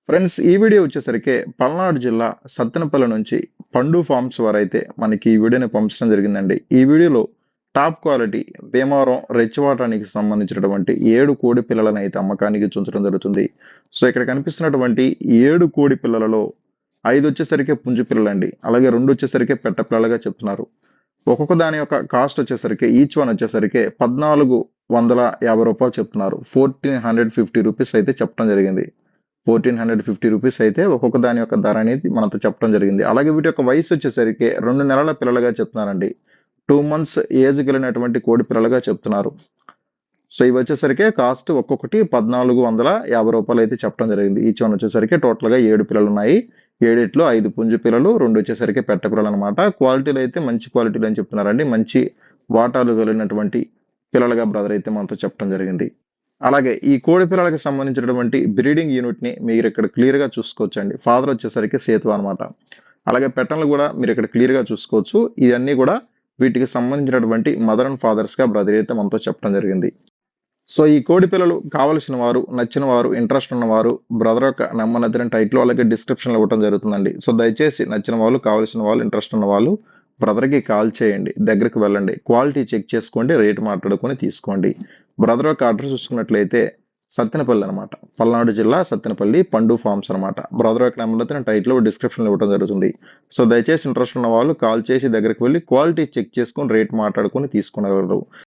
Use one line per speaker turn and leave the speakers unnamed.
Friends ఈ video వచ్చేసరికి పల్నాడు జిల్లా సత్తెనపల్లి నుంచి పండు ఫార్మ్స్ వారైతే మనకి ఈ వీడియోని పంపించడం జరిగిందండి. ఈ వీడియోలో టాప్ క్వాలిటీ భీమవరం రెచ్చివాటానికి సంబంధించినటువంటి 7 కోడి పిల్లలను అయితే అమ్మకానికి ఉంచడం జరుగుతుంది. సో ఇక్కడ కనిపిస్తున్నటువంటి 7 కోడి పిల్లలలో 5 వచ్చేసరికి పుంజు పిల్లలండి. అలాగే 2 వచ్చేసరికి పెట్ట పిల్లలుగా చెప్తున్నారు. ఒక్కొక్క దాని యొక్క కాస్ట్ వచ్చేసరికి ఈచ్ వన్ వచ్చేసరికి రూ. 1450 చెప్తున్నారు. 1450 రూపీస్ అయితే చెప్పడం జరిగింది. 1450 రూపీస్ అయితే ఒక్కొక్క దాని యొక్క ధర అనేది మనతో చెప్పడం జరిగింది. అలాగే వీటి యొక్క వయసు వచ్చేసరికి 2 నెలల పిల్లలుగా చెప్తున్నారండి. 2 మంత్స్ ఏజ్ కలిగినటువంటి కోడి పిల్లలుగా చెప్తున్నారు. సో ఇవి వచ్చేసరికి కాస్ట్ ఒక్కొక్కటి రూ. 1450 అయితే చెప్పడం జరిగింది. ఈచ్ వన్ వచ్చేసరికి టోటల్‌గా 7 పిల్లలున్నాయి. 7 5 పుంజు పిల్లలు, 2 వచ్చేసరికి పెట్ట పిల్లలనమాట. క్వాలిటీలో అయితే మంచి క్వాలిటీలు అని చెప్తున్నారండి. మంచి వాటాలు కలిగినటువంటి పిల్లలుగా బ్రదర్ అయితే మనతో చెప్పడం జరిగింది. అలాగే ఈ కోడి పిల్లలకి సంబంధించినటువంటి బ్రీడింగ్ యూనిట్‌ని మీరిక్కడ క్లియర్‌గా చూసుకోవచ్చండి. ఫాదర్ వచ్చేసరికి సేతు అనమాట. అలాగే పెట్టన్లు గూడా మీరిక్కడ క్లియర్‌గా చూసుకోవచ్చు. ఇయన్నీ గూడా వీటికి సంబంధించినటువంటి మదర్ అండ్ ఫాదర్స్‌గా బ్రదర్ అయితే మనతో చెప్పడం జరిగింది. సో ఈ కోడి పిల్లలు కావలసిన వారు, నచ్చిన వారు, ఇంట్రెస్ట్ ఉన్నవారు బ్రదర్ యొక్క నంబర్ అయితే నేను టైటిల్‌లో అలాగే డిస్క్రిప్షన్‌లో ఇవ్వటం జరుగుతుందండి. సో దయచేసి నచ్చిన వాళ్ళు, కావాల్సిన వాళ్ళు, ఇంట్రెస్ట్ ఉన్న వాళ్ళు బ్రదర్‌కి కాల్ చేయండి. దగ్గరికి వెళ్ళండి. క్వాలిటీ చెక్ చేసుకోండి. రేట్ మాట్లాడుకొని తీసుకోండి. బ్రదర్ యొక్క అడ్రెస్ చూసుకున్నట్లయితే సత్తెనపల్లి అనమాట. పల్నాడు జిల్లా సత్తెనపల్లి పండు ఫార్మ్స్ అనమాట. బ్రదర్ యొక్క నంబర్ అయితే నేను టైటిల్‌లో డిస్క్రిప్షన్‌లో ఇవ్వటం జరుగుతుంది. సో దయచేసి ఇంట్రెస్ట్ ఉన్న వాళ్ళు కాల్ చేసి దగ్గరికి వెళ్లి క్వాలిటీ చెక్ చేసుకొని రేట్ మాట్లాడుకొని తీసుకొనగలరు.